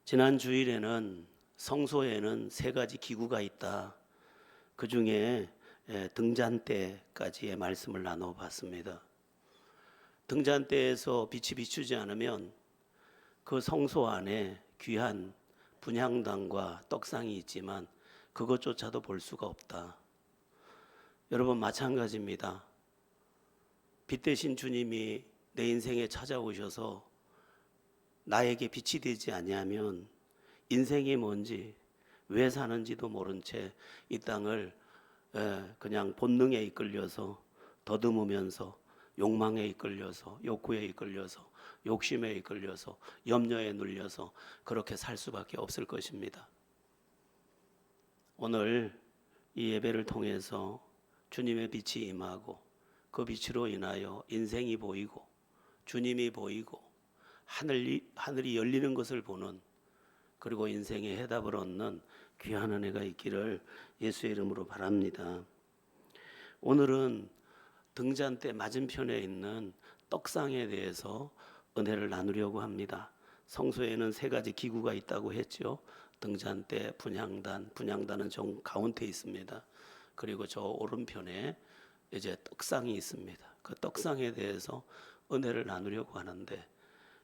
지난 주일에는 성소에는 세 가지 기구가 있다. 그 중에 등잔대까지의 말씀을 나눠봤습니다. 등잔대에서 빛이 비추지 않으면 그 성소 안에 귀한 분향단과 떡상이 있지만 그것조차도 볼 수가 없다. 여러분 마찬가지입니다. 빛 대신 주님이 내 인생에 찾아오셔서 나에게 빛이 되지 아니하면 인생이 뭔지 왜 사는지도 모른 채 이 땅을 그냥 본능에 이끌려서 더듬으면서 욕망에 이끌려서 욕구에 이끌려서 욕심에 이끌려서 염려에 눌려서 그렇게 살 수밖에 없을 것입니다. 오늘 이 예배를 통해서 주님의 빛이 임하고 그 빛으로 인하여 인생이 보이고 주님이 보이고 하늘이 열리는 것을 보는, 그리고 인생의 해답을 얻는 귀한 은혜가 있기를 예수의 이름으로 바랍니다. 오늘은 등잔대 맞은편에 있는 떡상에 대해서 은혜를 나누려고 합니다. 성소에는 세 가지 기구가 있다고 했죠. 등잔대, 분향단은 정 가운데 있습니다. 그리고 저 오른편에 이제 떡상이 있습니다. 그 떡상에 대해서 은혜를 나누려고 하는데,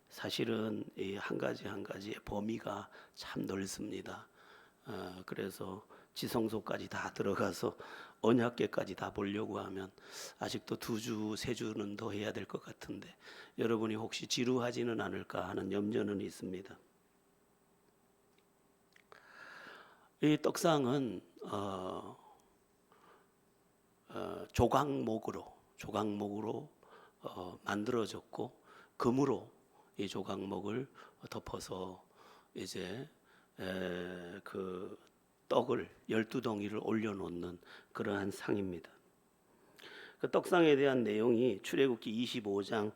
사실은 이 한 가지 한 가지의 범위가 참 넓습니다. 그래서 지성소까지 다 들어가서 언약궤까지 다 보려고 하면 아직도 2주, 3주는 더 해야 될 것 같은데, 여러분이 혹시 지루하지는 않을까 하는 염려는 있습니다. 이 떡상은 조각목으로 만들어졌고, 금으로 이 조각목을 덮어서 이제 그 떡을 12덩이를 올려놓는 그러한 상입니다. 그 떡상에 대한 내용이 출애굽기 25장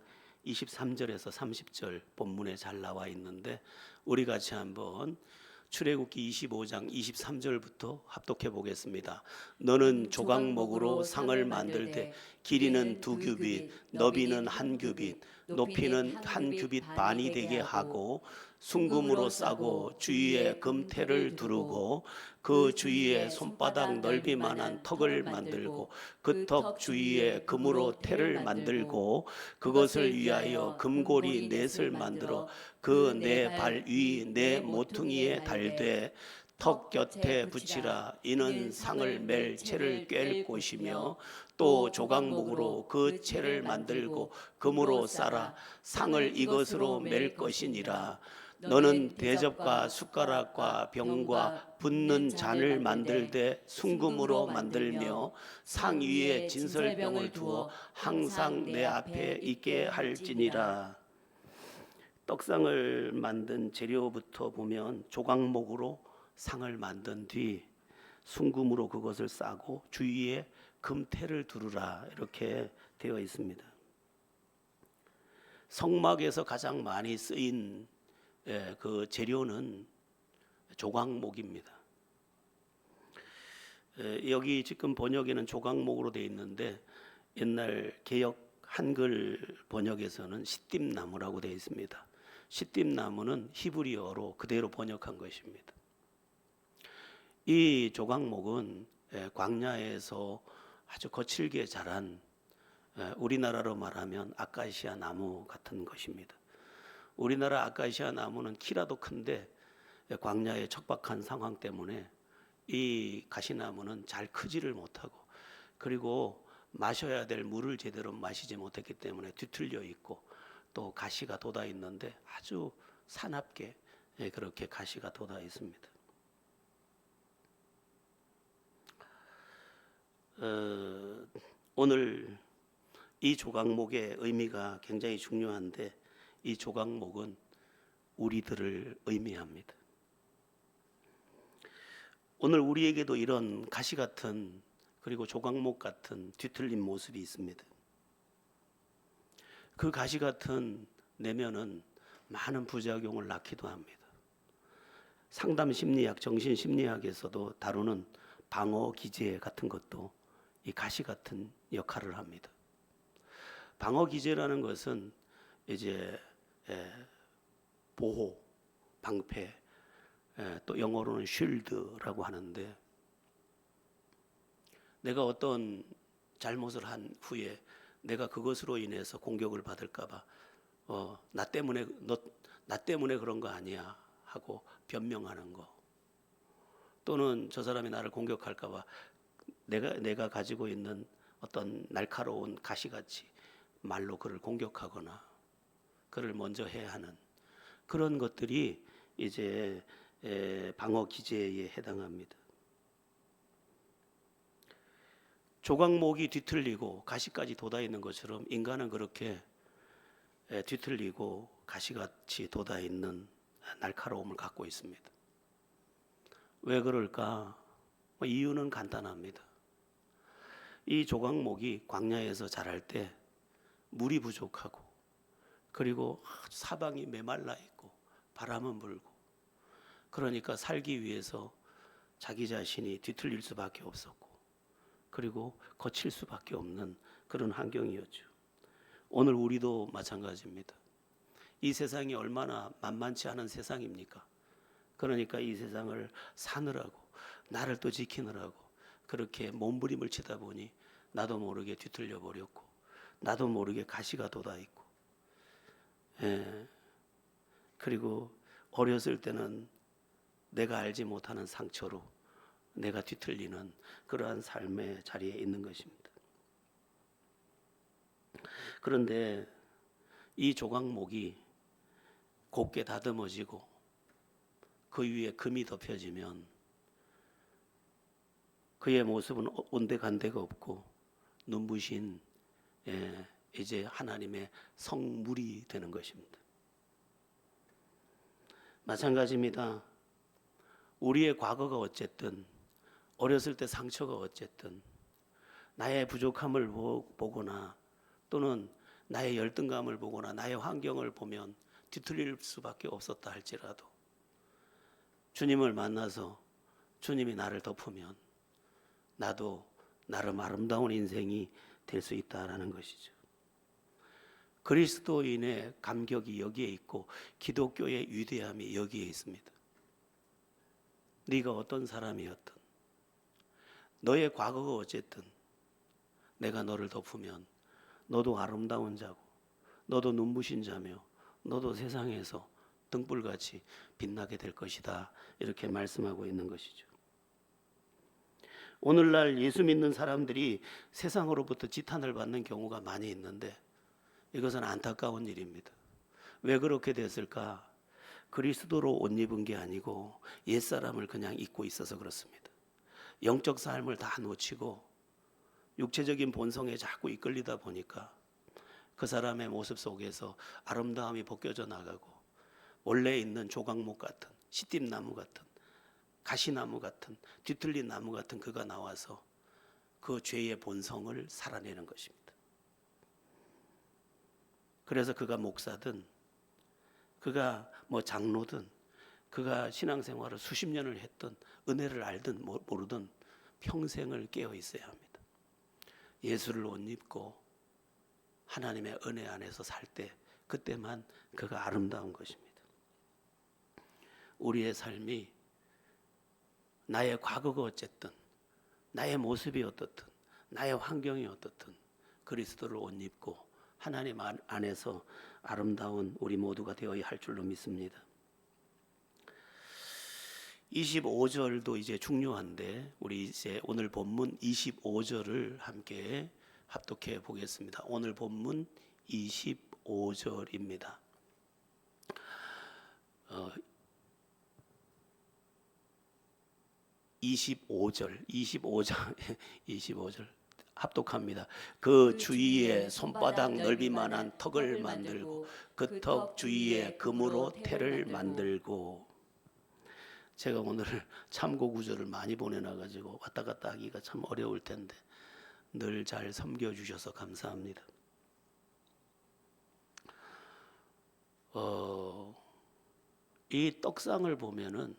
23절에서 30절 본문에 잘 나와 있는데, 우리 같이 한번 출애굽기 25장 23절부터 합독해 보겠습니다. 너는 조각목으로 상을 만들되 길이는 2규빗, 너비는 1규빗, 높이는 1규빗 반이 되게 하고 순금으로 싸고 주위에 금테를 두르고 그 주위에 손바닥 넓이만한 턱을 만들고 그 턱 주위에 금으로 테를 만들고 그것을 위하여 금고리 넷을 만들어 그 네 발 위 네 모퉁이에 달되 턱 곁에 붙이라. 이는 상을 맬 채를 꿰 곳이며 또 조각목으로 그 채를 만들고 금으로 싸라. 상을 이것으로 맬 것이니라. 너는 대접과 숟가락과 병과 붓는 잔을 만들되 순금으로 만들며 상 위에 진설병을 두어 항상 내 앞에 있게 할지니라. 떡상을 만든 재료부터 보면 조각목으로 상을 만든 뒤 순금으로 그것을 싸고 주위에 금테를 두르라, 이렇게 되어 있습니다. 성막에서 가장 많이 쓰인 그 재료는 조각목입니다. 여기 지금 번역에는 조각목으로 되어 있는데 옛날 개역 한글 번역에서는 시띠나무라고 되어 있습니다. 시띠나무는 히브리어로 그대로 번역한 것입니다. 이 조각목은 광야에서 아주 거칠게 자란, 우리나라로 말하면 아카시아 나무 같은 것입니다. 우리나라 아카시아 나무는 키라도 큰데 광야의 척박한 상황 때문에 이 가시나무는 잘 크지를 못하고, 그리고 마셔야 될 물을 제대로 마시지 못했기 때문에 뒤틀려 있고 또 가시가 돋아 있는데 아주 사납게 그렇게 가시가 돋아 있습니다. 오늘 이 조각목의 의미가 굉장히 중요한데, 이 조각목은 우리들을 의미합니다. 오늘 우리에게도 이런 가시 같은, 그리고 조각목 같은 뒤틀린 모습이 있습니다. 그 가시 같은 내면은 많은 부작용을 낳기도 합니다. 상담 심리학, 정신 심리학에서도 다루는 방어 기제 같은 것도 이 가시 같은 역할을 합니다. 방어 기제라는 것은 이제 보호, 방패, 또 영어로는 쉴드라고 하는데, 내가 어떤 잘못을 한 후에 내가 그것으로 인해서 공격을 받을까봐 나 때문에 그런 거 아니야 하고 변명하는 거, 또는 저 사람이 나를 공격할까봐 내가 가지고 있는 어떤 날카로운 가시같이 말로 그를 공격하거나 그를 먼저 해야 하는 그런 것들이 이제 방어 기제에 해당합니다. 조각목이 뒤틀리고 가시까지 돋아 있는 것처럼 인간은 그렇게 뒤틀리고 가시같이 돋아 있는 날카로움을 갖고 있습니다. 왜 그럴까? 이유는 간단합니다. 이 조각목이 광야에서 자랄 때 물이 부족하고, 그리고 사방이 메말라 있고 바람은 불고, 그러니까 살기 위해서 자기 자신이 뒤틀릴 수밖에 없었고, 그리고 거칠 수밖에 없는 그런 환경이었죠. 오늘 우리도 마찬가지입니다. 이 세상이 얼마나 만만치 않은 세상입니까? 그러니까 이 세상을 사느라고, 나를 또 지키느라고 그렇게 몸부림을 치다 보니 나도 모르게 뒤틀려 버렸고, 나도 모르게 가시가 돋아 있고, 그리고 어렸을 때는 내가 알지 못하는 상처로 내가 뒤틀리는 그러한 삶의 자리에 있는 것입니다. 그런데 이 조각목이 곱게 다듬어지고 그 위에 금이 덮여지면 그의 모습은 온데간데가 없고 눈부신 이제 하나님의 성물이 되는 것입니다. 마찬가지입니다. 우리의 과거가 어쨌든, 어렸을 때 상처가 어쨌든, 나의 부족함을 보거나 또는 나의 열등감을 보거나 나의 환경을 보면 뒤틀릴 수밖에 없었다 할지라도, 주님을 만나서 주님이 나를 덮으면 나도 나름 아름다운 인생이 될 수 있다라는 것이죠. 그리스도인의 감격이 여기에 있고 기독교의 위대함이 여기에 있습니다. 네가 어떤 사람이었든, 너의 과거가 어쨌든 내가 너를 덮으면 너도 아름다운 자고, 너도 눈부신 자며, 너도 세상에서 등불같이 빛나게 될 것이다, 이렇게 말씀하고 있는 것이죠. 오늘날 예수 믿는 사람들이 세상으로부터 지탄을 받는 경우가 많이 있는데 이것은 안타까운 일입니다. 왜 그렇게 됐을까? 그리스도로 옷 입은 게 아니고 옛사람을 그냥 입고 있어서 그렇습니다. 영적 삶을 다 놓치고 육체적인 본성에 자꾸 이끌리다 보니까 그 사람의 모습 속에서 아름다움이 벗겨져 나가고, 원래 있는 조각목 같은, 시띠나무 같은, 가시나무 같은, 뒤틀린 나무 같은 그가 나와서 그 죄의 본성을 살아내는 것입니다. 그래서 그가 목사든, 그가 장로든, 그가 신앙생활을 수십 년을 했든, 은혜를 알든 모르든 평생을 깨어 있어야 합니다. 예수를 옷 입고 하나님의 은혜 안에서 살 때, 그때만 그가 아름다운 것입니다. 우리의 삶이 나의 과거가 어쨌든, 나의 모습이 어떻든, 나의 환경이 어떻든 그리스도를 옷 입고 하나님 안에서 아름다운 우리 모두가 되어야 할 줄로 믿습니다. 25절도 이제 중요한데, 우리 이제 오늘 본문 25절을 함께 합독해 보겠습니다. 오늘 본문 25절입니다. 25절 합독합니다. 그 주위에 손바닥 넓이만한 턱을 만들고 그 턱 주위에 금으로 태를 만들고. 제가 오늘 참고 구절을 많이 보내놔가지고 왔다 갔다 하기가 참 어려울 텐데 늘 잘 섬겨주셔서 감사합니다. 이 떡상을 보면은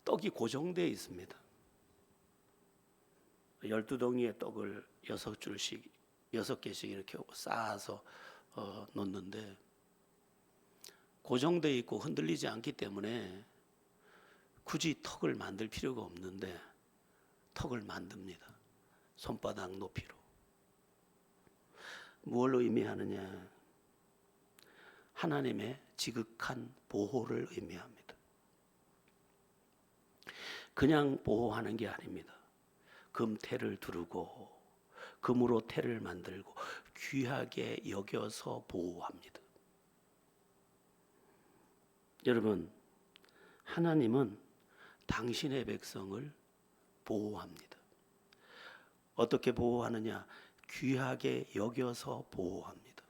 떡이 고정되어 있습니다. 12덩이의 떡을 6줄씩 6개씩 이렇게 쌓아서 놓는데, 고정되어 있고 흔들리지 않기 때문에 굳이 턱을 만들 필요가 없는데 턱을 만듭니다. 손바닥 높이로. 뭘 의미하느냐? 하나님의 지극한 보호를 의미합니다. 그냥 보호하는 게 아닙니다. 금태를 두르고 금으로 태를 만들고 귀하게 여겨서 보호합니다. 여러분, 하나님은 당신의 백성을 보호합니다. 어떻게 보호하느냐? 귀하게 여겨서 보호합니다.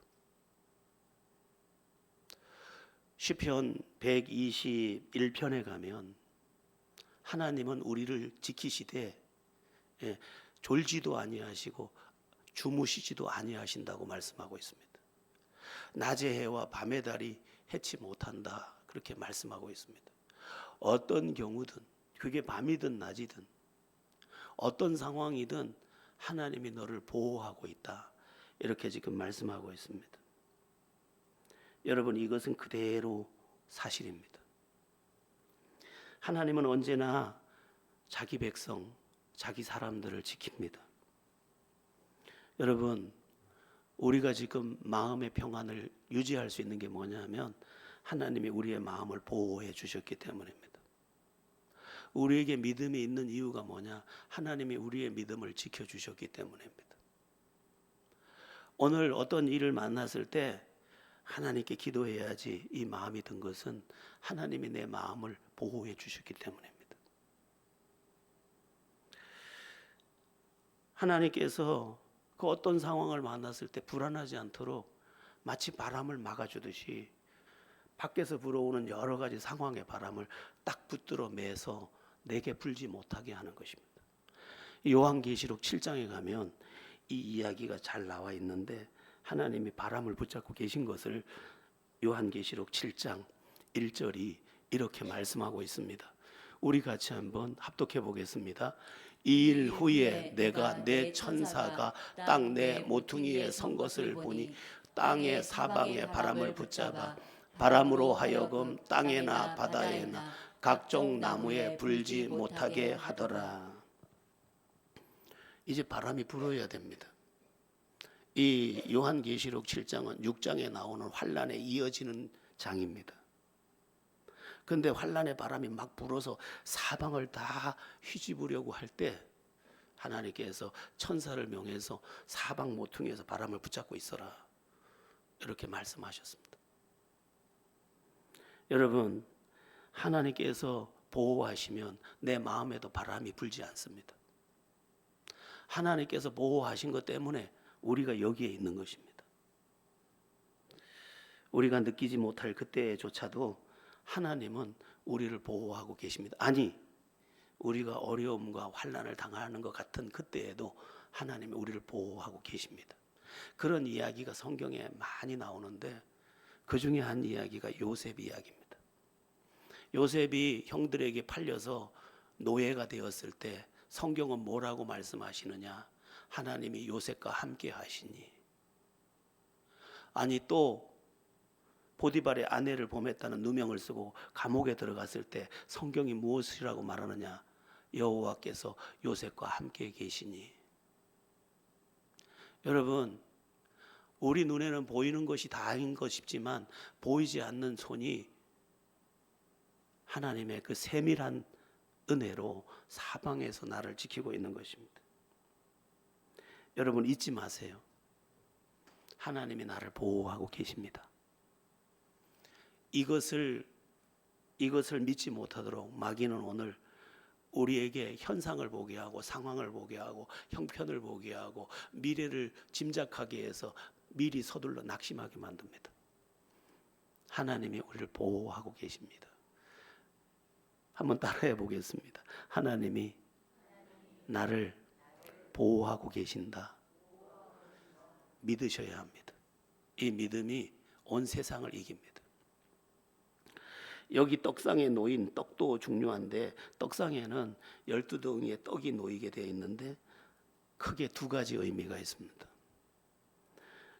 시편 121편에 가면 하나님은 우리를 지키시되 졸지도 아니하시고 주무시지도 아니하신다고 말씀하고 있습니다. 낮의 해와 밤의 달이 해치 못한다, 그렇게 말씀하고 있습니다. 어떤 경우든, 그게 밤이든 낮이든 어떤 상황이든 하나님이 너를 보호하고 있다, 이렇게 지금 말씀하고 있습니다. 여러분, 이것은 그대로 사실입니다. 하나님은 언제나 자기 백성, 자기 사람들을 지킵니다. 여러분, 우리가 지금 마음의 평안을 유지할 수 있는 게 뭐냐면 하나님이 우리의 마음을 보호해 주셨기 때문입니다. 우리에게 믿음이 있는 이유가 뭐냐? 하나님이 우리의 믿음을 지켜주셨기 때문입니다. 오늘 어떤 일을 만났을 때 하나님께 기도해야지, 이 마음이 든 것은 하나님이 내 마음을 보호해 주셨기 때문입니다. 하나님께서 그 어떤 상황을 만났을 때 불안하지 않도록 마치 바람을 막아주듯이 밖에서 불어오는 여러 가지 상황의 바람을 딱 붙들어 매서 내게 불지 못하게 하는 것입니다. 요한계시록 7장에 가면 이 이야기가 잘 나와 있는데 하나님이 바람을 붙잡고 계신 것을 요한계시록 7장 1절이 이렇게 말씀하고 있습니다. 우리 같이 한번 합독해 보겠습니다. 이 일 후에 내가 내 천사가 땅 내 모퉁이에 선 것을 보니 땅의 사방에 바람을 붙잡아 바람으로 하여금 땅에나 바다에나 각종 나무에 불지 못하게 하더라. 이제 바람이 불어야 됩니다. 이 요한계시록 7장은 6장에 나오는 환란에 이어지는 장입니다. 그런데 환란의 바람이 막 불어서 사방을 다 휘집으려고 할 때 하나님께서 천사를 명해서 사방 모퉁이에서 바람을 붙잡고 있어라, 이렇게 말씀하셨습니다. 여러분, 하나님께서 보호하시면 내 마음에도 바람이 불지 않습니다. 하나님께서 보호하신 것 때문에 우리가 여기에 있는 것입니다. 우리가 느끼지 못할 그때조차도 하나님은 우리를 보호하고 계십니다. 아니, 우리가 어려움과 환난을 당하는 것 같은 그때에도 하나님이 우리를 보호하고 계십니다. 그런 이야기가 성경에 많이 나오는데 그 중에 한 이야기가 요셉 이야기입니다. 요셉이 형들에게 팔려서 노예가 되었을 때 성경은 뭐라고 말씀하시느냐? 하나님이 요셉과 함께 하시니. 아니, 또 보디발의 아내를 범했다는 누명을 쓰고 감옥에 들어갔을 때 성경이 무엇이라고 말하느냐? 여호와께서 요셉과 함께 계시니. 여러분, 우리 눈에는 보이는 것이 다인 것이지만 보이지 않는 손이 하나님의 그 세밀한 은혜로 사방에서 나를 지키고 있는 것입니다. 여러분, 잊지 마세요. 하나님이 나를 보호하고 계십니다. 이것을 믿지 못하도록 마귀는 오늘 우리에게 현상을 보게 하고 상황을 보게 하고 형편을 보게 하고 미래를 짐작하게 해서 미리 서둘러 낙심하게 만듭니다. 하나님이 우리를 보호하고 계십니다. 한번 따라해 보겠습니다. 하나님이 나를 보호하고 계신다. 믿으셔야 합니다. 이 믿음이 온 세상을 이깁니다. 여기 떡상에 놓인 떡도 중요한데 떡상에는 12덩이의 떡이 놓이게 되어 있는데 크게 두 가지 의미가 있습니다.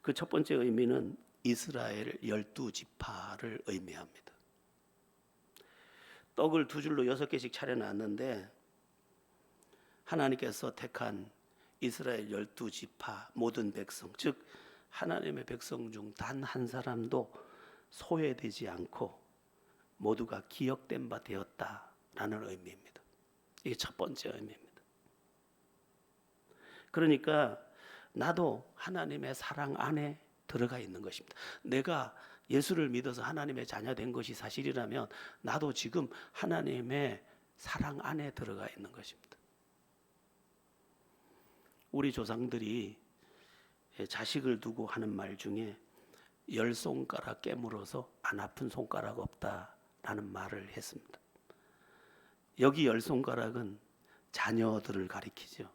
그 첫 번째 의미는 이스라엘 12지파를 의미합니다. 떡을 두 줄로 6개씩 차려놨는데 하나님께서 택한 이스라엘 12지파 모든 백성, 즉 하나님의 백성 중 단 한 사람도 소외되지 않고 모두가 기억된 바 되었다라는 의미입니다. 이게 첫 번째 의미입니다. 그러니까 나도 하나님의 사랑 안에 들어가 있는 것입니다. 내가 예수를 믿어서 하나님의 자녀 된 것이 사실이라면 나도 지금 하나님의 사랑 안에 들어가 있는 것입니다. 우리 조상들이 자식을 두고 하는 말 중에 10손가락 깨물어서 안 아픈 손가락 없다라는 말을 했습니다. 여기 10손가락은 자녀들을 가리키죠.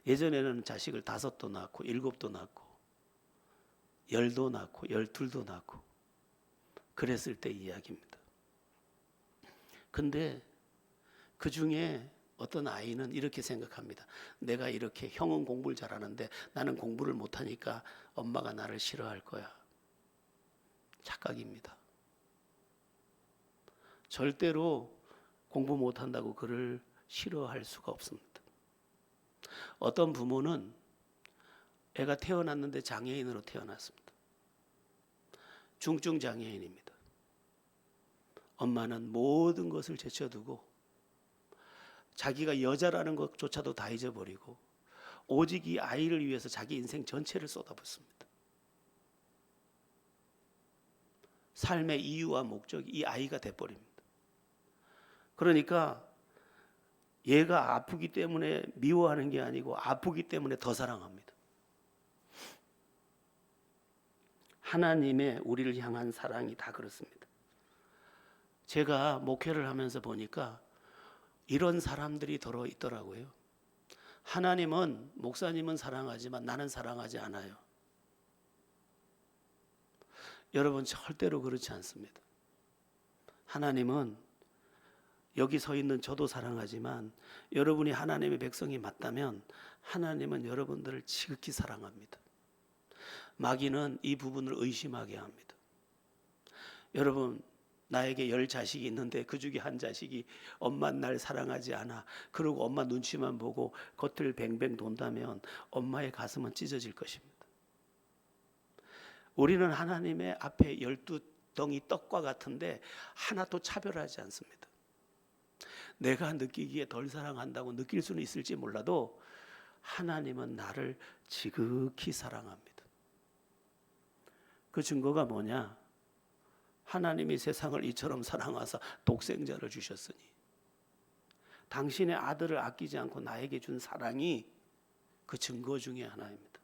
예전에는 자식을 5도 낳고 7도 낳고 10도 낳고 12도 낳고 그랬을 때 이야기입니다. 근데 그 중에 어떤 아이는 이렇게 생각합니다. 내가 이렇게 형은 공부를 잘하는데 나는 공부를 못하니까 엄마가 나를 싫어할 거야. 착각입니다. 절대로 공부 못한다고 그를 싫어할 수가 없습니다. 어떤 부모는 애가 태어났는데 장애인으로 태어났습니다. 중증 장애인입니다. 엄마는 모든 것을 제쳐두고 자기가 여자라는 것조차도 다 잊어버리고 오직 이 아이를 위해서 자기 인생 전체를 쏟아붓습니다. 삶의 이유와 목적이 이 아이가 돼버립니다. 그러니까 얘가 아프기 때문에 미워하는 게 아니고 아프기 때문에 더 사랑합니다. 하나님의 우리를 향한 사랑이 다 그렇습니다. 제가 목회를 하면서 보니까 이런 사람들이 더러 있더라고요. 하나님은 목사님은 사랑하지만 나는 사랑하지 않아요. 여러분 절대로 그렇지 않습니다. 하나님은 여기 서 있는 저도 사랑하지만 여러분이 하나님의 백성이 맞다면 하나님은 여러분들을 지극히 사랑합니다. 마귀는 이 부분을 의심하게 합니다. 여러분 나에게 10자식이 있는데 그 중에 한 자식이 엄마는 날 사랑하지 않아. 그러고 엄마 눈치만 보고 겉을 뱅뱅 돈다면 엄마의 가슴은 찢어질 것입니다. 우리는 하나님의 앞에 12덩이 떡과 같은데 하나도 차별하지 않습니다. 내가 느끼기에 덜 사랑한다고 느낄 수는 있을지 몰라도 하나님은 나를 지극히 사랑합니다. 그 증거가 뭐냐? 하나님이 세상을 이처럼 사랑하사 독생자를 주셨으니 당신의 아들을 아끼지 않고 나에게 준 사랑이 그 증거 중에 하나입니다.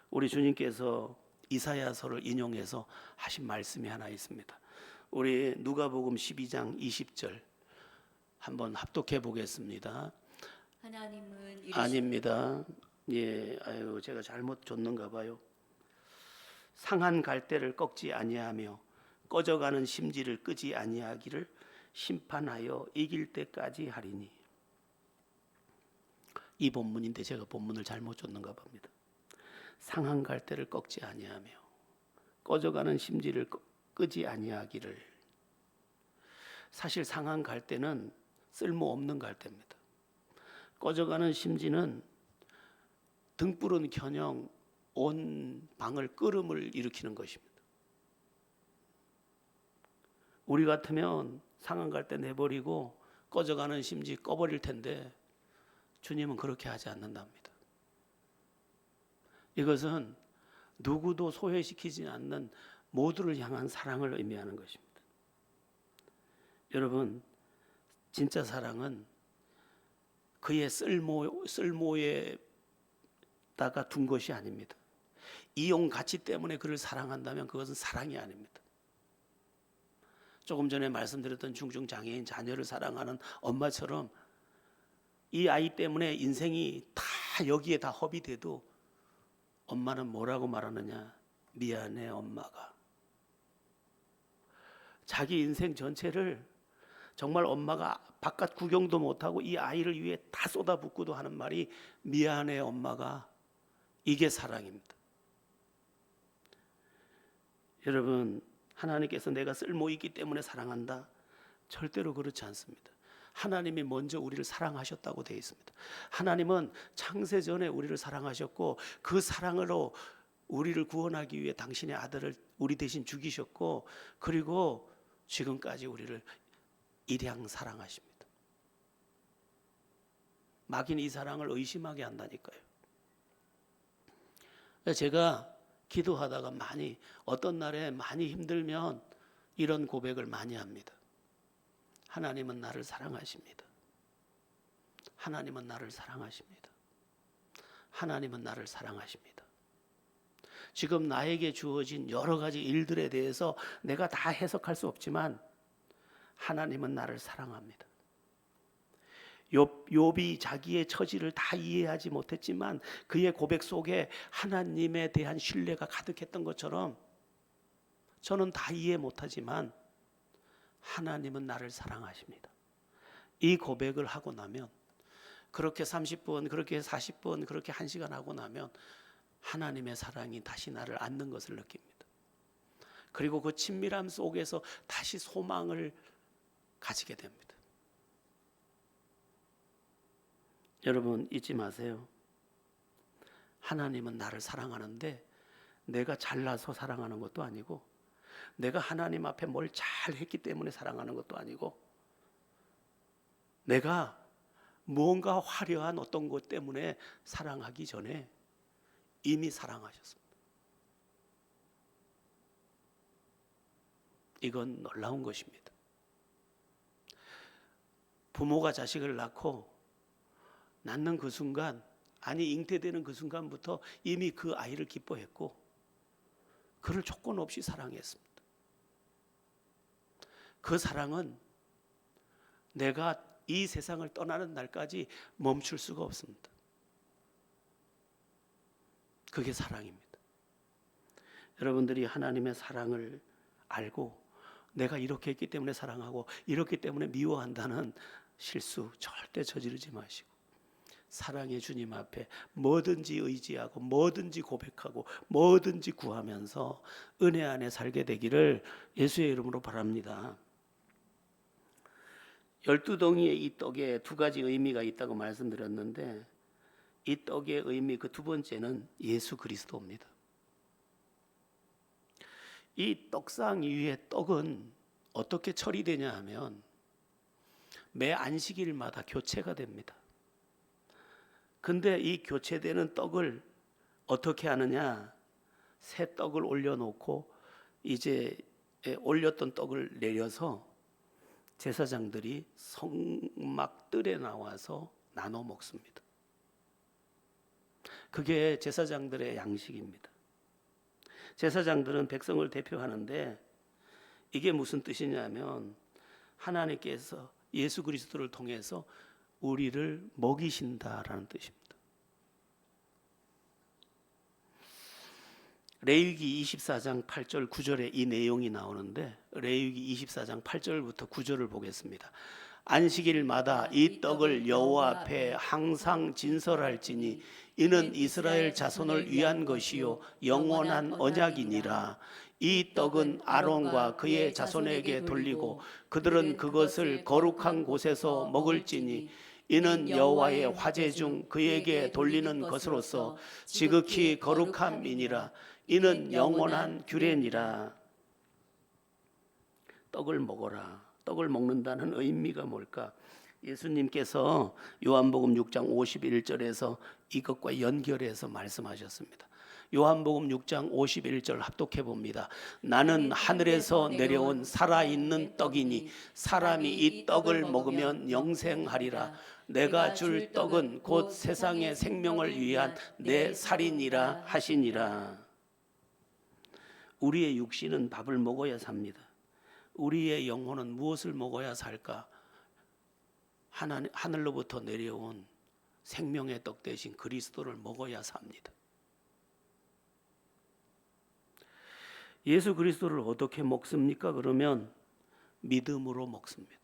우리 주님께서 이사야서를 인용해서 하신 말씀이 하나 있습니다. 우리 누가복음 12장 20절 한번 합독해 보겠습니다. 하나님은 아닙니다. 예, 제가 잘못 줬는가 봐요. 상한 갈대를 꺾지 아니하며 꺼져가는 심지를 끄지 아니하기를 심판하여 이길 때까지 하리니. 이 본문인데 제가 본문을 잘못 줬는가 봅니다. 상한 갈대를 꺾지 아니하며 꺼져가는 심지를 끄지 아니하기를. 사실 상한 갈대는 쓸모없는 갈대입니다. 꺼져가는 심지는 등불은 켜녕 온 방을 끄름을 일으키는 것입니다. 우리 같으면 상한 갈대 내버리고 꺼져가는 심지 꺼버릴 텐데 주님은 그렇게 하지 않는답니다. 이것은 누구도 소외시키지 않는 모두를 향한 사랑을 의미하는 것입니다. 여러분, 진짜 사랑은 그의 쓸모에다가 둔 것이 아닙니다. 이용 가치 때문에 그를 사랑한다면 그것은 사랑이 아닙니다. 조금 전에 말씀드렸던 중증 장애인 자녀를 사랑하는 엄마처럼 이 아이 때문에 인생이 다 여기에 다 허비돼도 엄마는 뭐라고 말하느냐? 미안해 엄마가. 자기 인생 전체를 정말 엄마가 바깥 구경도 못하고 이 아이를 위해 다 쏟아붓고도 하는 말이 미안해 엄마가. 이게 사랑입니다. 여러분, 하나님께서 내가 쓸모 있기 때문에 사랑한다? 절대로 그렇지 않습니다. 하나님이 먼저 우리를 사랑하셨다고 되어 있습니다. 하나님은 창세 전에 우리를 사랑하셨고 그 사랑으로 우리를 구원하기 위해 당신의 아들을 우리 대신 죽이셨고, 그리고 지금까지 우리를 일양 사랑하십니다. 마귀는 이 사랑을 의심하게 한다니까요. 제가 기도하다가 어떤 날에 많이 힘들면 이런 고백을 많이 합니다. 하나님은 나를 사랑하십니다. 하나님은 나를 사랑하십니다. 하나님은 나를 사랑하십니다. 지금 나에게 주어진 여러 가지 일들에 대해서 내가 다 해석할 수 없지만 하나님은 나를 사랑합니다. 욥이 자기의 처지를 다 이해하지 못했지만 그의 고백 속에 하나님에 대한 신뢰가 가득했던 것처럼 저는 다 이해 못하지만 하나님은 나를 사랑하십니다. 이 고백을 하고 나면, 그렇게 30분, 그렇게 40분, 그렇게 1시간 하고 나면 하나님의 사랑이 다시 나를 안는 것을 느낍니다. 그리고 그 친밀함 속에서 다시 소망을 가지게 됩니다. 여러분, 잊지 마세요. 하나님은 나를 사랑하는데 내가 잘나서 사랑하는 것도 아니고, 내가 하나님 앞에 뭘 잘했기 때문에 사랑하는 것도 아니고, 내가 무언가 화려한 어떤 것 때문에 사랑하기 전에 이미 사랑하셨습니다. 이건 놀라운 것입니다. 부모가 자식을 낳는 그 순간, 잉태되는 그 순간부터 이미 그 아이를 기뻐했고 그를 조건 없이 사랑했습니다. 그 사랑은 내가 이 세상을 떠나는 날까지 멈출 수가 없습니다. 그게 사랑입니다. 여러분들이 하나님의 사랑을 알고 내가 이렇게 했기 때문에 사랑하고 이렇기 때문에 미워한다는 실수 절대 저지르지 마시고, 사랑의 주님 앞에 뭐든지 의지하고 뭐든지 고백하고 뭐든지 구하면서 은혜 안에 살게 되기를 예수의 이름으로 바랍니다. 12덩이의 이 떡에 두 가지 의미가 있다고 말씀드렸는데, 이 떡의 의미 그 두 번째는 예수 그리스도입니다. 이 떡상 위의 떡은 어떻게 처리되냐 하면 매 안식일마다 교체가 됩니다. 근데 이 교체되는 떡을 어떻게 하느냐? 새 떡을 올려놓고 이제 올렸던 떡을 내려서 제사장들이 성막 뜰에 나와서 나눠 먹습니다. 그게 제사장들의 양식입니다. 제사장들은 백성을 대표하는데 이게 무슨 뜻이냐면 하나님께서 예수 그리스도를 통해서 우리를 먹이신다라는 뜻입니다. 레위기 24장 8절 9절에 이 내용이 나오는데, 레위기 24장 8절부터 9절을 보겠습니다. 안식일마다 이 떡을 여호와 앞에 항상 진설할지니 이는 이스라엘 자손을 위한 것이요 영원한 언약이니라. 이 떡은 아론과 그의 자손에게 돌리고 그들은 그것을 거룩한 곳에서 먹을지니 이는 여호와의 화제 중 그에게 돌리는 것으로서 지극히 거룩함이니라. 이는 영원한 규례니라. 떡을 먹어라. 떡을 먹는다는 의미가 뭘까? 예수님께서 요한복음 6장 51절에서 이것과 연결해서 말씀하셨습니다. 요한복음 6장 51절 합독해 봅니다. 나는 하늘에서 내려온 살아있는 떡이니 사람이 이 떡을 먹으면 영생하리라. 내가 줄 떡은 곧 세상의 생명을 위한 내 살이니라 하시니라. 우리의 육신은 밥을 먹어야 삽니다. 우리의 영혼은 무엇을 먹어야 살까? 하늘로부터 내려온 생명의 떡 대신 그리스도를 먹어야 삽니다. 예수 그리스도를 어떻게 먹습니까? 그러면 믿음으로 먹습니다.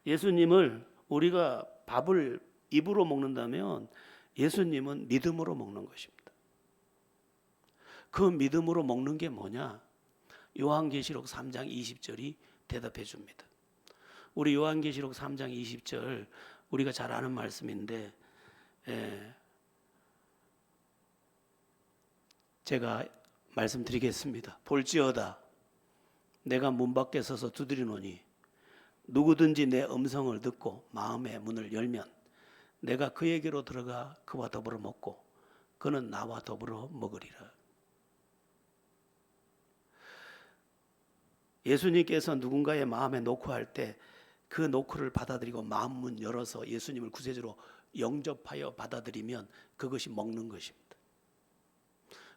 예수님을 우리가 밥을 입으로 먹는다면 예수님은 믿음으로 먹는 것입니다. 그 믿음으로 먹는 게 뭐냐? 요한계시록 3장 20절이 대답해 줍니다. 우리 요한계시록 3장 20절 우리가 잘 아는 말씀인데 제가 말씀드리겠습니다. 볼지어다 내가 문 밖에 서서 두드리노니 누구든지 내 음성을 듣고 마음의 문을 열면 내가 그에게로 들어가 그와 더불어 먹고 그는 나와 더불어 먹으리라. 예수님께서 누군가의 마음에 노크할 때 그 노크를 받아들이고 마음 문 열어서 예수님을 구세주로 영접하여 받아들이면 그것이 먹는 것입니다.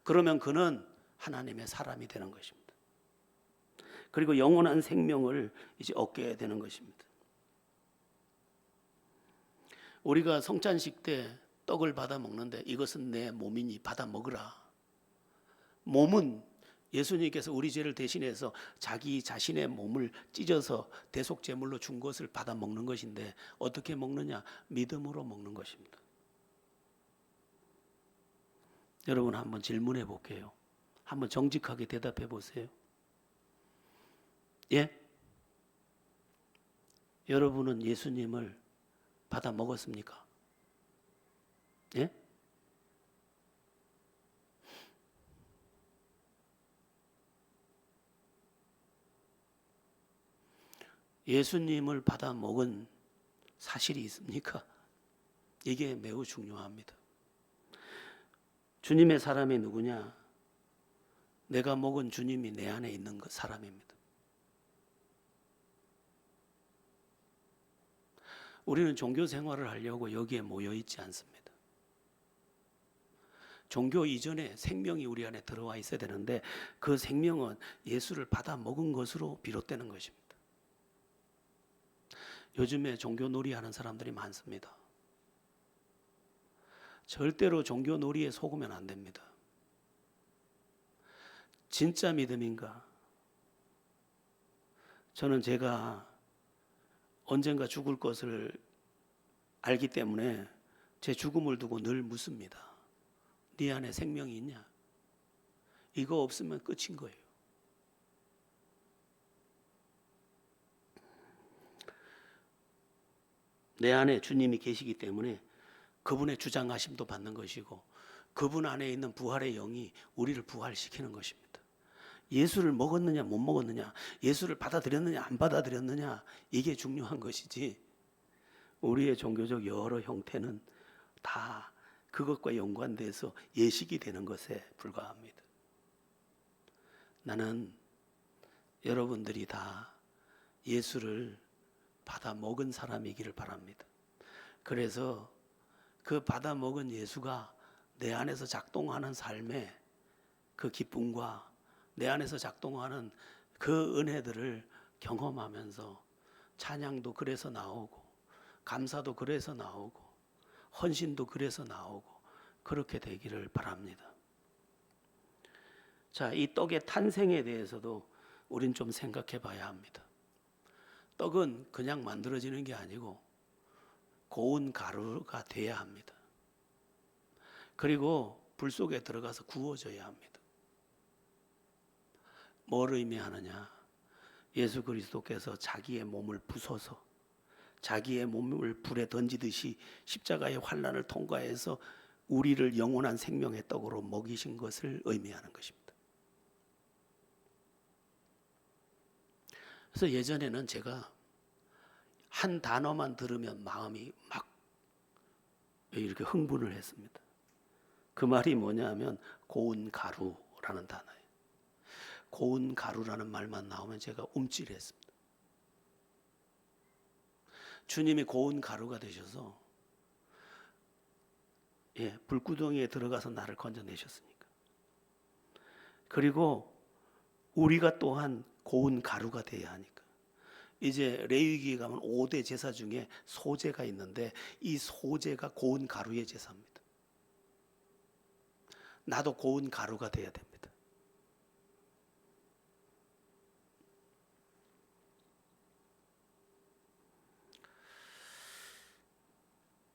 그러면 그는 하나님의 사람이 되는 것입니다. 그리고 영원한 생명을 이제 얻게 되는 것입니다. 우리가 성찬식 때 떡을 받아 먹는데 이것은 내 몸이니 받아 먹으라. 몸은 예수님께서 우리 죄를 대신해서 자기 자신의 몸을 찢어서 대속제물로 준 것을 받아 먹는 것인데 어떻게 먹느냐? 믿음으로 먹는 것입니다. 여러분 한번 질문해 볼게요. 한번 정직하게 대답해 보세요. 예? 여러분은 예수님을 받아 먹었습니까? 예? 예수님을 받아 먹은 사실이 있습니까? 이게 매우 중요합니다. 주님의 사람이 누구냐? 내가 먹은 주님이 내 안에 있는 그 사람입니다. 우리는 종교 생활을 하려고 여기에 모여 있지 않습니다. 종교 이전에 생명이 우리 안에 들어와 있어야 되는데 그 생명은 예수를 받아 먹은 것으로 비롯되는 것입니다. 요즘에 종교 놀이 하는 사람들이 많습니다. 절대로 종교 놀이에 속으면 안 됩니다. 진짜 믿음인가? 저는 제가 언젠가 죽을 것을 알기 때문에 제 죽음을 두고 늘 묻습니다. 네 안에 생명이 있냐? 이거 없으면 끝인 거예요. 내 안에 주님이 계시기 때문에 그분의 주장하심도 받는 것이고 그분 안에 있는 부활의 영이 우리를 부활시키는 것입니다. 예수를 먹었느냐 못 먹었느냐, 예수를 받아들였느냐 안 받아들였느냐, 이게 중요한 것이지 우리의 종교적 여러 형태는 다 그것과 연관돼서 예식이 되는 것에 불과합니다. 나는 여러분들이 다 예수를 받아 먹은 사람이기를 바랍니다. 그래서 그 받아 먹은 예수가 내 안에서 작동하는 삶의 그 기쁨과 내 안에서 작동하는 그 은혜들을 경험하면서 찬양도 그래서 나오고 감사도 그래서 나오고 헌신도 그래서 나오고 그렇게 되기를 바랍니다. 자, 이 떡의 탄생에 대해서도 우린 좀 생각해 봐야 합니다. 떡은 그냥 만들어지는 게 아니고 고운 가루가 돼야 합니다. 그리고 불 속에 들어가서 구워져야 합니다. 뭘 의미하느냐? 예수 그리스도께서 자기의 몸을 부숴서 자기의 몸을 불에 던지듯이 십자가의 환난을 통과해서 우리를 영원한 생명의 떡으로 먹이신 것을 의미하는 것입니다. 그래서 예전에는 제가 한 단어만 들으면 마음이 막 이렇게 흥분을 했습니다. 그 말이 뭐냐면 고운 가루라는 단어예요. 고운 가루라는 말만 나오면 제가 움찔했습니다. 주님이 고운 가루가 되셔서 불구덩이에 들어가서 나를 건져내셨으니까. 그리고 우리가 또한 고운 가루가 돼야 하니까. 이제 레위기에 가면 5대 제사 중에 소제가 있는데 이 소제가 고운 가루의 제사입니다. 나도 고운 가루가 돼야 됩니다.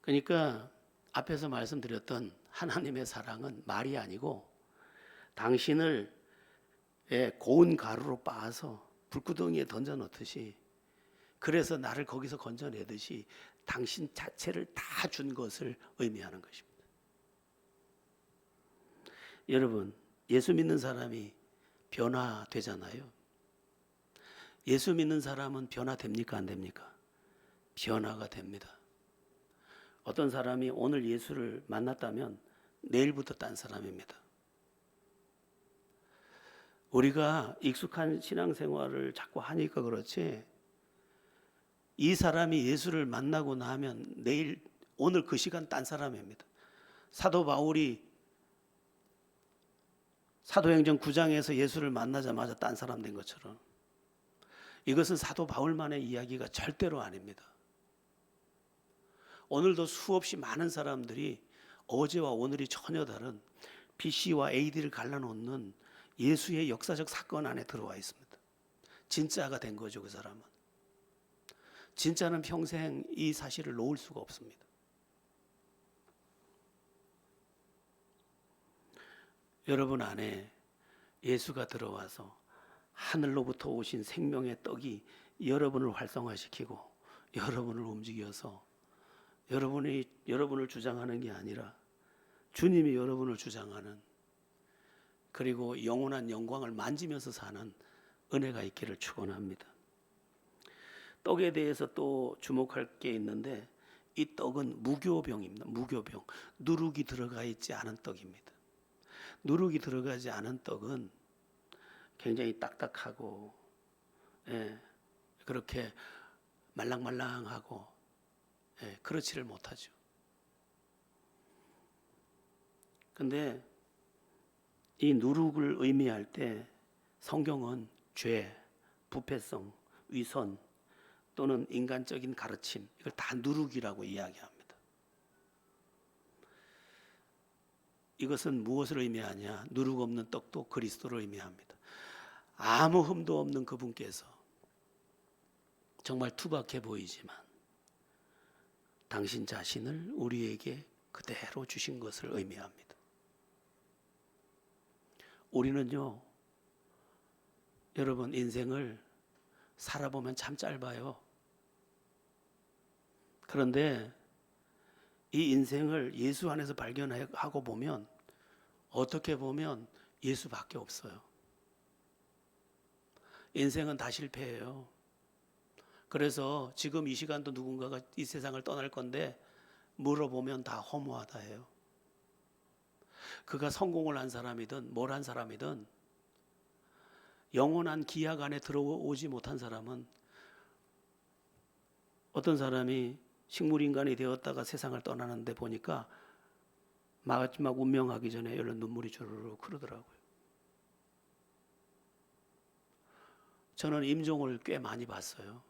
그러니까 앞에서 말씀드렸던 하나님의 사랑은 말이 아니고 당신을 고운 가루로 빻아서 불구덩이에 던져 넣듯이, 그래서 나를 거기서 건져내듯이 당신 자체를 다 준 것을 의미하는 것입니다. 여러분, 예수 믿는 사람이 변화되잖아요. 예수 믿는 사람은 변화됩니까? 안 됩니까? 변화가 됩니다. 어떤 사람이 오늘 예수를 만났다면 내일부터 딴 사람입니다. 우리가 익숙한 신앙생활을 자꾸 하니까 그렇지, 이 사람이 예수를 만나고 나면 내일, 오늘 그 시간 딴 사람입니다. 사도 바울이 사도행전 9장에서 예수를 만나자마자 딴 사람 된 것처럼, 이것은 사도 바울만의 이야기가 절대로 아닙니다. 오늘도 수없이 많은 사람들이 어제와 오늘이 전혀 다른 BC와 AD를 갈라놓는 예수의 역사적 사건 안에 들어와 있습니다. 진짜가 된 거죠, 그 사람은. 진짜는 평생 이 사실을 놓을 수가 없습니다. 여러분 안에 예수가 들어와서 하늘로부터 오신 생명의 떡이 여러분을 활성화시키고 여러분을 움직여서 여러분을 주장하는 게 아니라 주님이 여러분을 주장하는, 그리고 영원한 영광을 만지면서 사는 은혜가 있기를 축원합니다. 떡에 대해서 또 주목할 게 있는데, 이 떡은 무교병입니다. 무교병. 누룩이 들어가 있지 않은 떡입니다. 누룩이 들어가지 않은 떡은 굉장히 딱딱하고, 그렇게 말랑말랑하고, 그렇지를 못하죠. 근데 이 누룩을 의미할 때 성경은 죄, 부패성, 위선 또는 인간적인 가르침, 이걸 다 누룩이라고 이야기합니다. 이것은 무엇을 의미하냐? 누룩 없는 떡도 그리스도를 의미합니다. 아무 흠도 없는 그분께서 정말 투박해 보이지만 당신 자신을 우리에게 그대로 주신 것을 의미합니다. 우리는요, 여러분, 인생을 살아보면 참 짧아요. 그런데 이 인생을 예수 안에서 발견하고 보면, 어떻게 보면 예수밖에 없어요. 인생은 다 실패예요. 그래서 지금 이 시간도 누군가가 이 세상을 떠날 건데 물어보면 다 허무하다 해요. 그가 성공을 한 사람이든 뭘 한 사람이든 영원한 기약 안에 들어오지 못한 사람은, 어떤 사람이 식물인간이 되었다가 세상을 떠나는데 보니까 마지막 운명하기 전에 이런 눈물이 주르륵 흐르더라고요. 저는 임종을 꽤 많이 봤어요.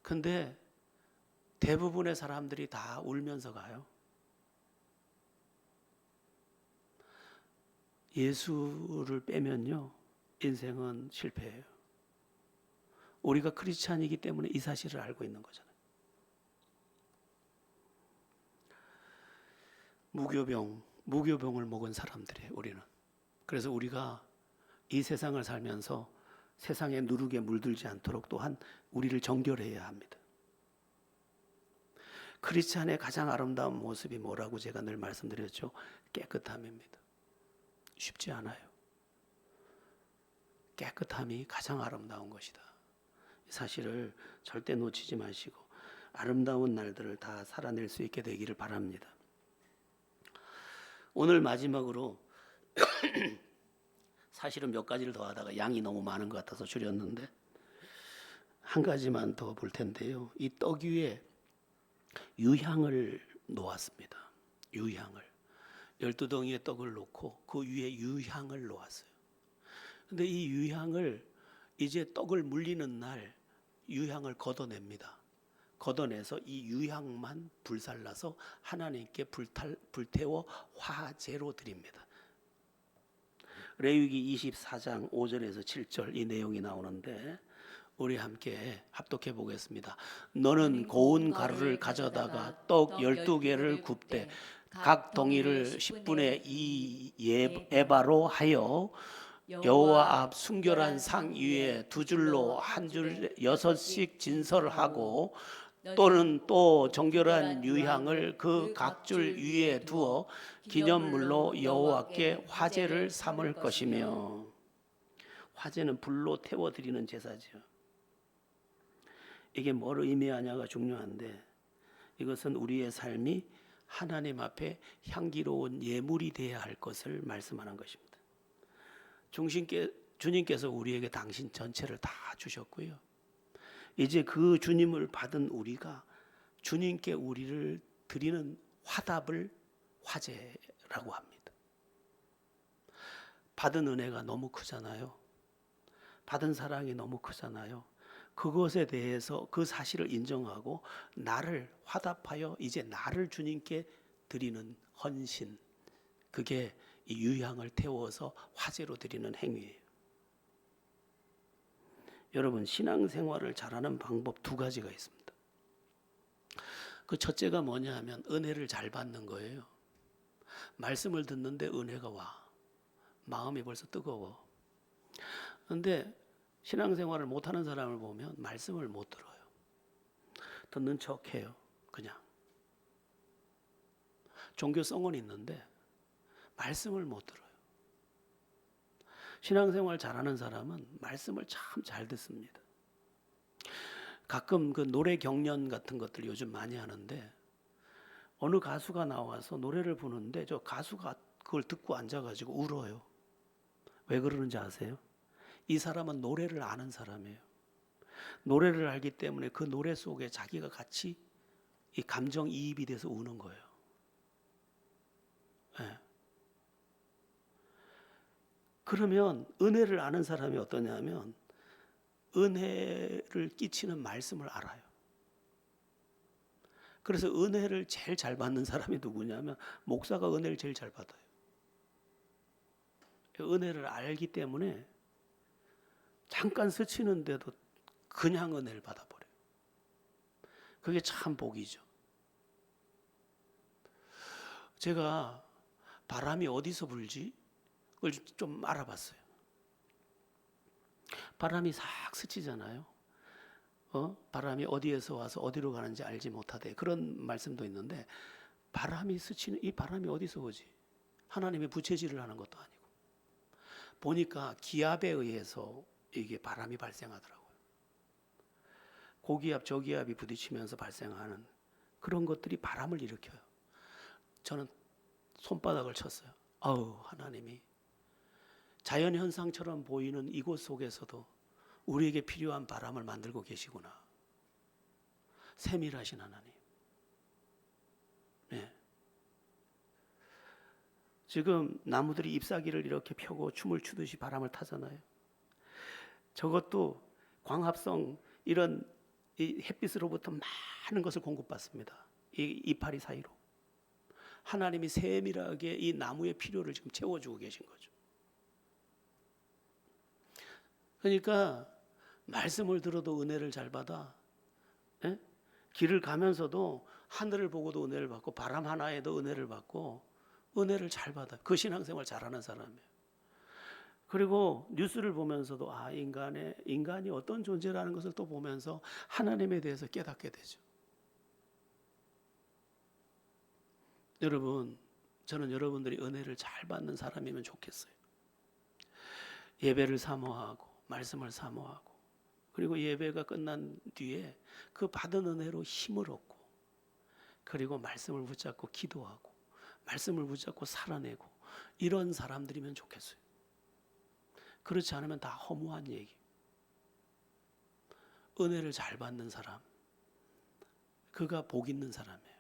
근데 대부분의 사람들이 다 울면서 가요. 예수를 빼면요, 인생은 실패예요. 우리가 크리스찬이기 때문에 이 사실을 알고 있는 거잖아요. 무교병을 먹은 사람들이에요, 우리는. 그래서 우리가 이 세상을 살면서 세상의 누룩에 물들지 않도록 또한 우리를 정결해야 합니다. 크리스찬의 가장 아름다운 모습이 뭐라고 제가 늘 말씀드렸죠? 깨끗함입니다. 쉽지 않아요. 깨끗함이 가장 아름다운 것이다. 이 사실을 절대 놓치지 마시고 아름다운 날들을 다 살아낼 수 있게 되기를 바랍니다. 오늘 마지막으로 사실은 몇 가지를 더 하다가 양이 너무 많은 것 같아서 줄였는데 한 가지만 더 볼 텐데요. 이 떡 위에 유향을 놓았습니다. 유향을. 12덩이의 떡을 놓고 그 위에 유향을 놓았어요. 근데 이 유향을 이제 떡을 물리는 날 유향을 걷어냅니다. 걷어내서 이 유향만 불살라서 하나님께 불태워 화제로 드립니다. 레위기 24장 5절에서 7절 이 내용이 나오는데 우리 함께 합독해 보겠습니다. 너는 고운 가루를 가져다가 떡 12개를 굽되 각 동이를 10분의 2 에바로 하여 여호와 앞 순결한 상 위에 두 줄로 한 줄 6씩 진설하고 또는 또 정결한 유향을 그 각 줄 위에 두어 기념물로 여호와께 화제를 삼을 것이며. 화제는 불로 태워 드리는 제사죠. 이게 뭘 의미하냐가 중요한데, 이것은 우리의 삶이 하나님 앞에 향기로운 예물이 되어야 할 것을 말씀하는 것입니다. 주님께서 우리에게 당신 전체를 다 주셨고요. 이제 그 주님을 받은 우리가 주님께 우리를 드리는 화답을 화제라고 합니다. 받은 은혜가 너무 크잖아요. 받은 사랑이 너무 크잖아요. 그것에 대해서 그 사실을 인정하고 나를 화답하여 이제 나를 주님께 드리는 헌신, 그게 이 유향을 태워서 화제로 드리는 행위예요. 여러분, 신앙생활을 잘하는 방법 2가지가 있습니다. 그 첫째가 뭐냐 하면 은혜를 잘 받는 거예요. 말씀을 듣는데 은혜가 와. 마음이 벌써 뜨거워. 그런데 신앙생활을 못하는 사람을 보면 말씀을 못 들어요. 듣는 척해요. 그냥. 종교성은 있는데 말씀을 못 들어요. 신앙생활 잘하는 사람은 말씀을 참 잘 듣습니다. 가끔 그 노래 경연 같은 것들 요즘 많이 하는데 어느 가수가 나와서 노래를 부르는데 저 가수가 그걸 듣고 앉아가지고 울어요. 왜 그러는지 아세요? 이 사람은 노래를 아는 사람이에요. 노래를 알기 때문에 그 노래 속에 자기가 같이 이 감정이입이 돼서 우는 거예요. 네. 그러면 은혜를 아는 사람이 어떠냐면 은혜를 끼치는 말씀을 알아요. 그래서 은혜를 제일 잘 받는 사람이 누구냐면 목사가 은혜를 제일 잘 받아요. 은혜를 알기 때문에 잠깐 스치는데도 그냥 은혜를 받아버려요. 그게 참 복이죠. 제가 바람이 어디서 불지? 그걸 좀 알아봤어요. 바람이 싹 스치잖아요. 바람이 어디에서 와서 어디로 가는지 알지 못하되, 그런 말씀도 있는데 바람이 스치는 이 바람이 어디서 오지? 하나님의 부채질을 하는 것도 아니고 보니까 기압에 의해서 이게 바람이 발생하더라고요. 고기압 저기압이 부딪히면서 발생하는 그런 것들이 바람을 일으켜요. 저는 손바닥을 쳤어요. 아우, 하나님이 자연현상처럼 보이는 이곳 속에서도 우리에게 필요한 바람을 만들고 계시구나. 세밀하신 하나님. 네. 지금 나무들이 잎사귀를 이렇게 펴고 춤을 추듯이 바람을 타잖아요. 저것도 광합성 이런 이 햇빛으로부터 많은 것을 공급받습니다. 이 이파리 사이로. 하나님이 세밀하게 이 나무의 필요를 지금 채워주고 계신 거죠. 그러니까 말씀을 들어도 은혜를 잘 받아. 예? 길을 가면서도 하늘을 보고도 은혜를 받고 바람 하나에도 은혜를 받고 은혜를 잘 받아요. 그 신앙생활 잘하는 사람이에요. 그리고 뉴스를 보면서도 인간이 어떤 존재라는 것을 또 보면서 하나님에 대해서 깨닫게 되죠. 여러분, 저는 여러분들이 은혜를 잘 받는 사람이면 좋겠어요. 예배를 사모하고 말씀을 사모하고 그리고 예배가 끝난 뒤에 그 받은 은혜로 힘을 얻고 그리고 말씀을 붙잡고 기도하고 말씀을 붙잡고 살아내고 이런 사람들이면 좋겠어요. 그렇지 않으면 다 허무한 얘기. 은혜를 잘 받는 사람, 그가 복 있는 사람이에요.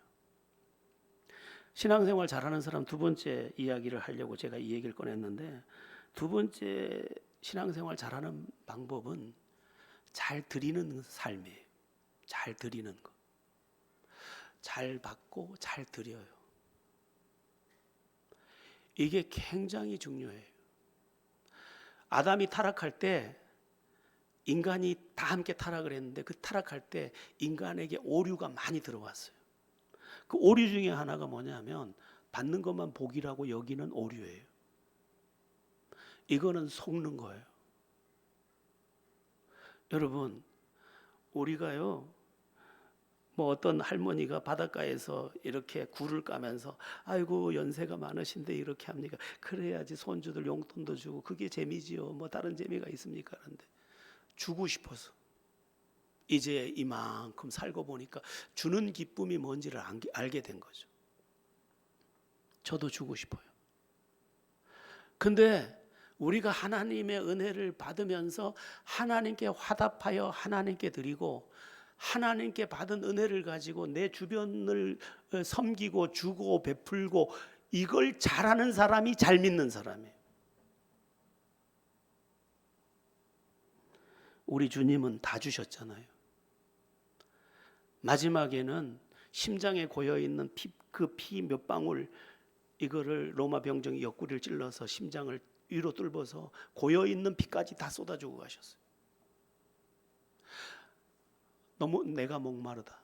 신앙생활 잘하는 사람 2번째 이야기를 하려고 제가 이 얘기를 꺼냈는데, 2번째 신앙생활 잘하는 방법은 잘 드리는 삶이에요. 잘 드리는 것. 잘 받고 잘 드려요. 이게 굉장히 중요해요. 아담이 타락할 때 인간이 다 함께 타락을 했는데 그 타락할 때 인간에게 오류가 많이 들어왔어요. 그 오류 중에 하나가 뭐냐면 받는 것만 복이라고 여기는 오류예요. 이거는 속는 거예요. 여러분, 우리가요, 뭐 어떤 할머니가 바닷가에서 이렇게 굴을 까면서 아이고 연세가 많으신데 이렇게 합니까? 그래야지 손주들 용돈도 주고 그게 재미지요. 뭐 다른 재미가 있습니까? 그런데 주고 싶어서 이제 이만큼 살고 보니까 주는 기쁨이 뭔지를 알게 된 거죠. 저도 주고 싶어요. 근데 우리가 하나님의 은혜를 받으면서 하나님께 화답하여 하나님께 드리고 하나님께 받은 은혜를 가지고 내 주변을 섬기고 주고 베풀고 이걸 잘하는 사람이 잘 믿는 사람이에요. 우리 주님은 다 주셨잖아요. 마지막에는 심장에 고여 있는 그 피 몇 방울 이거를 로마 병정이 옆구리를 찔러서 심장을 위로 뚫어서 고여 있는 피까지 다 쏟아주고 가셨어요. 너무 내가 목마르다.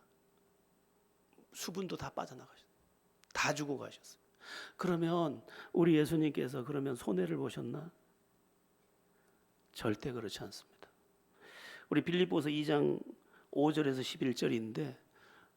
수분도 다 빠져나가셨어요. 다 주고 가셨어요. 그러면 우리 예수님께서 그러면 손해를 보셨나? 절대 그렇지 않습니다. 우리 빌립보서 2장 5절에서 11절인데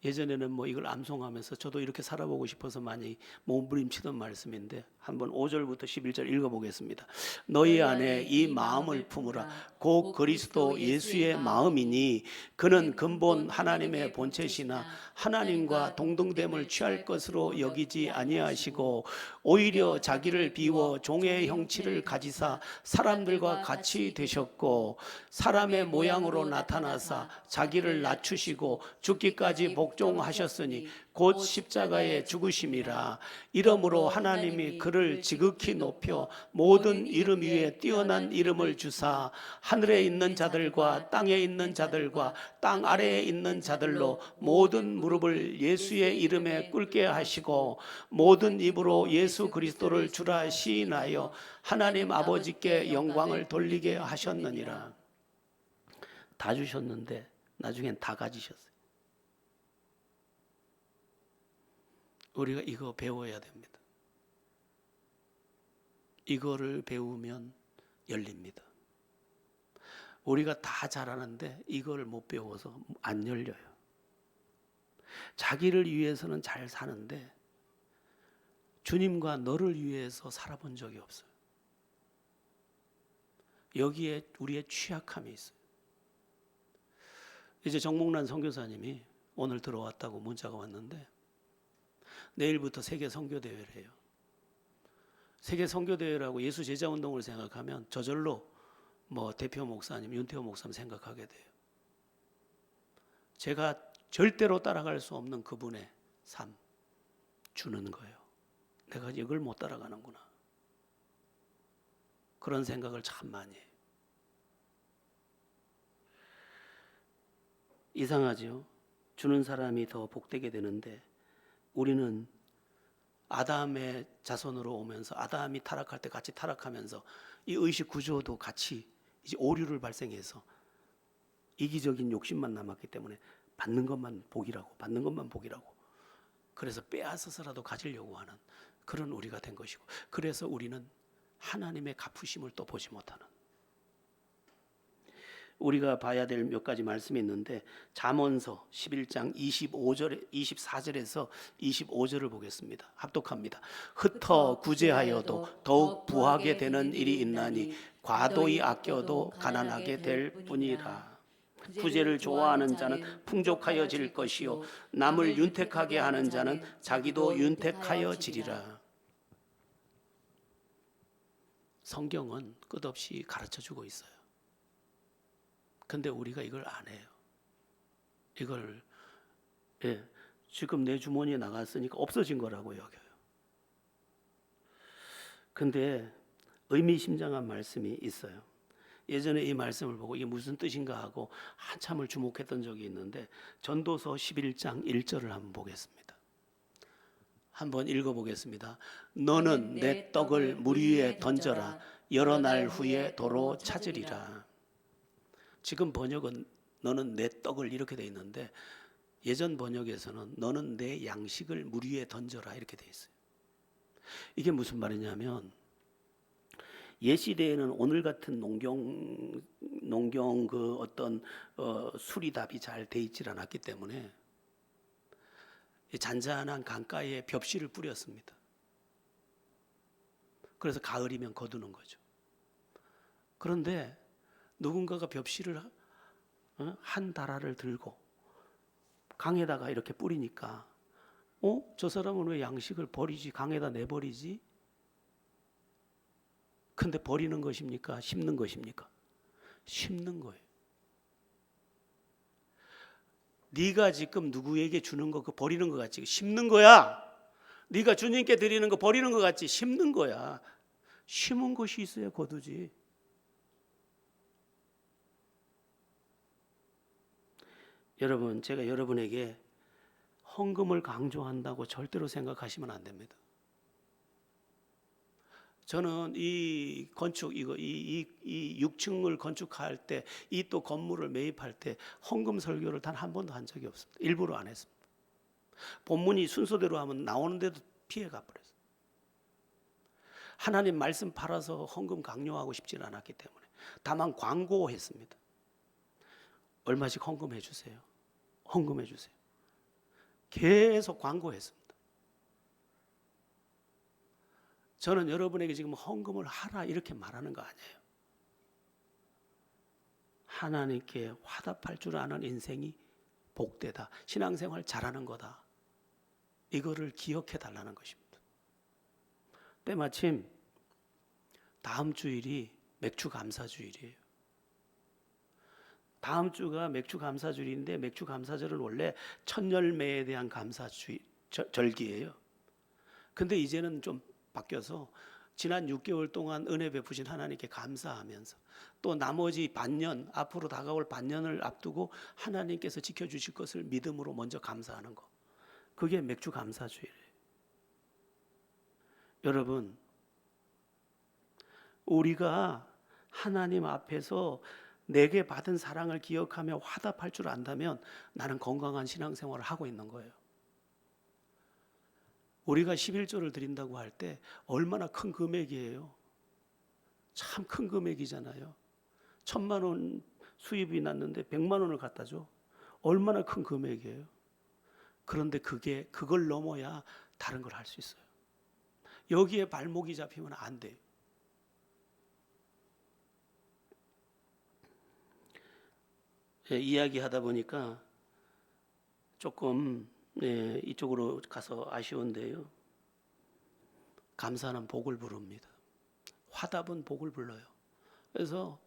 예전에는 뭐 이걸 암송하면서 저도 이렇게 살아보고 싶어서 많이 몸부림치던 말씀인데 한번 5절부터 11절 읽어보겠습니다. 너희 안에 이 마음을 품으라. 곧 그리스도 예수의 마음이니 그는 근본 하나님의 본체시나 하나님과 동등됨을 취할 것으로 여기지 아니하시고 오히려 자기를 비워 종의 형체를 가지사 사람들과 같이 되셨고 사람의 모양으로 나타나사 자기를 낮추시고 죽기까지 복종하셨으니 곧 십자가의 죽으심이라. 이러므로 하나님이 그를 지극히 높여 모든 이름 위에 뛰어난 이름을 주사 하늘에 있는 자들과 땅에 있는 자들과 땅 아래에 있는 자들로 모든 무릎을 예수의 이름에 꿇게 하시고 모든 입으로 예수 그리스도를 주라 시인하여 하나님 아버지께 영광을 돌리게 하셨느니라. 다 주셨는데 나중엔 다 가지셨어요. 우리가 이거 배워야 됩니다. 이거를 배우면 열립니다. 우리가 다 잘하는데 이걸 못 배워서 안 열려요. 자기를 위해서는 잘 사는데 주님과 너를 위해서 살아본 적이 없어요. 여기에 우리의 취약함이 있어요. 이제 정목란 선교사님이 오늘 들어왔다고 문자가 왔는데 내일부터 세계 선교대회를 해요. 세계 선교대회라고 예수 제자 운동을 생각하면 저절로 뭐 대표 목사님, 윤태호 목사님 생각하게 돼요. 제가 절대로 따라갈 수 없는 그분의 삶, 주는 거예요. 내가 이걸 못 따라가는구나. 그런 생각을 참 많이 해요. 이상하죠? 주는 사람이 더 복되게 되는데 우리는 아담의 자손으로 오면서 아담이 타락할 때 같이 타락하면서 이 의식 구조도 같이 이제 오류를 발생해서 이기적인 욕심만 남았기 때문에 받는 것만 복이라고 그래서 빼앗아서라도 가지려고 하는 그런 우리가 된 것이고 그래서 우리는 하나님의 갚으심을 또 보지 못하는 우리가 봐야 될 몇 가지 말씀이 있는데 잠언서 11장 24절에서 25절을 보겠습니다. 합독합니다. 흩어 구제하여도 더욱 부하게 되는 일이 있나니 과도히 아껴도 가난하게 될 뿐이라. 구제를 좋아하는 자는 풍족하여질 것이요 남을 윤택하게 하는 자는 자기도 윤택하여지리라. 성경은 끝없이 가르쳐주고 있어요. 근데 우리가 이걸 안 해요. 이걸 지금 내 주머니에 나갔으니까 없어진 거라고 여겨요. 근데 의미심장한 말씀이 있어요. 예전에 이 말씀을 보고 이게 무슨 뜻인가 하고 한참을 주목했던 적이 있는데 전도서 11장 1절을 한번 보겠습니다. 한번 읽어보겠습니다. 너는 내 떡을 물 위에 던져라. 여러 날 후에 도로 찾으리라. 지금 번역은 너는 내 떡을 이렇게 돼 있는데 예전 번역에서는 너는 내 양식을 물 위에 던져라 이렇게 돼 있어요. 이게 무슨 말이냐면 옛 시대에는 오늘 같은 농경 그 어떤 수리답이 잘 돼 있질 않았기 때문에 이 잔잔한 강가에 벽실을 뿌렸습니다. 그래서 가을이면 거두는 거죠. 그런데 누군가가 벽실을 한 다라를 들고 강에다가 이렇게 뿌리니까 저 사람은 왜 양식을 버리지? 강에다 내버리지? 근데 버리는 것입니까? 심는 것입니까? 심는 거예요. 네가 지금 누구에게 주는 거 그 버리는 거 같지? 심는 거야. 네가 주님께 드리는 거 버리는 거 같지? 심는 거야. 심은 것이 있어야 거두지. 여러분, 제가 여러분에게 헌금을 강조한다고 절대로 생각하시면 안 됩니다. 저는 이 건축 이 6층을 건축할 때 이 또 건물을 매입할 때 헌금 설교를 단 한 번도 한 적이 없습니다. 일부러 안 했습니다. 본문이 순서대로 하면 나오는데도 피해 가버렸어요. 하나님 말씀 팔아서 헌금 강요하고 싶지는 않았기 때문에 다만 광고했습니다. 얼마씩 헌금해 주세요. 헌금해 주세요. 계속 광고했습니다. 저는 여러분에게 지금 헌금을 하라 이렇게 말하는 거 아니에요. 하나님께 화답할 줄 아는 인생이 복되다. 신앙생활 잘하는 거다. 이거를 기억해 달라는 것입니다. 때마침 다음 주일이 맥주 감사주일이에요. 다음 주가 맥주 감사주일인데 맥주 감사절은 원래 첫 열매에 대한 절기예요. 근데 이제는 좀 바뀌어서 지난 6개월 동안 은혜 베푸신 하나님께 감사하면서 또 나머지 반년, 앞으로 다가올 반년을 앞두고 하나님께서 지켜주실 것을 믿음으로 먼저 감사하는 거. 그게 맥주 감사주일이에요. 여러분, 우리가 하나님 앞에서 내게 받은 사랑을 기억하며 화답할 줄 안다면 나는 건강한 신앙생활을 하고 있는 거예요. 우리가 11조를 드린다고 할 때 얼마나 큰 금액이에요. 참 큰 금액이잖아요. 1,000만 원 수입이 났는데 100만 원을 갖다 줘. 얼마나 큰 금액이에요. 그런데 그걸 넘어야 다른 걸 할 수 있어요. 여기에 발목이 잡히면 안 돼요. 이야기하다 보니까 조금 이쪽으로 가서 아쉬운데요. 감사는 복을 부릅니다. 화답은 복을 불러요. 그래서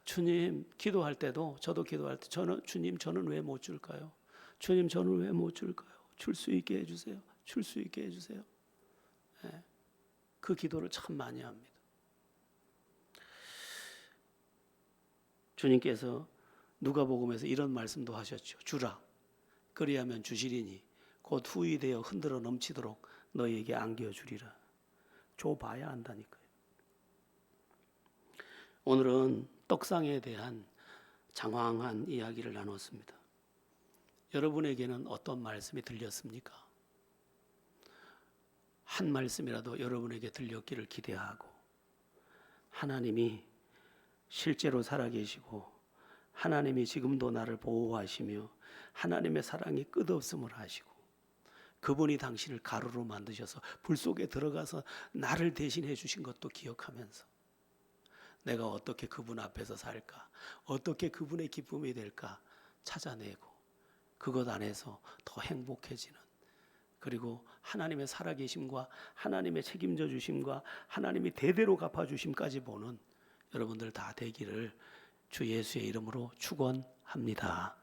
주님 기도할 때도 저도 기도할 때 주님 저는 왜 못 줄까요? 주님 저는 왜 못 줄까요? 줄 수 있게 해주세요. 줄 수 있게 해주세요. 그 기도를 참 많이 합니다. 주님께서 누가복음에서 이런 말씀도 하셨죠. 주라. 그리하면 주시리니 곧 후이 되어 흔들어 넘치도록 너희에게 안겨주리라. 줘봐야 한다니까요. 오늘은 떡상에 대한 장황한 이야기를 나눴습니다. 여러분에게는 어떤 말씀이 들렸습니까? 한 말씀이라도 여러분에게 들렸기를 기대하고 하나님이 실제로 살아계시고 하나님이 지금도 나를 보호하시며 하나님의 사랑이 끝없음을 아시고 그분이 당신을 가루로 만드셔서 불 속에 들어가서 나를 대신해 주신 것도 기억하면서 내가 어떻게 그분 앞에서 살까? 어떻게 그분의 기쁨이 될까? 찾아내고 그것 안에서 더 행복해지는 그리고 하나님의 살아계심과 하나님의 책임져 주심과 하나님이 대대로 갚아주심까지 보는 여러분들 다 되기를 주 예수의 이름으로 축원합니다.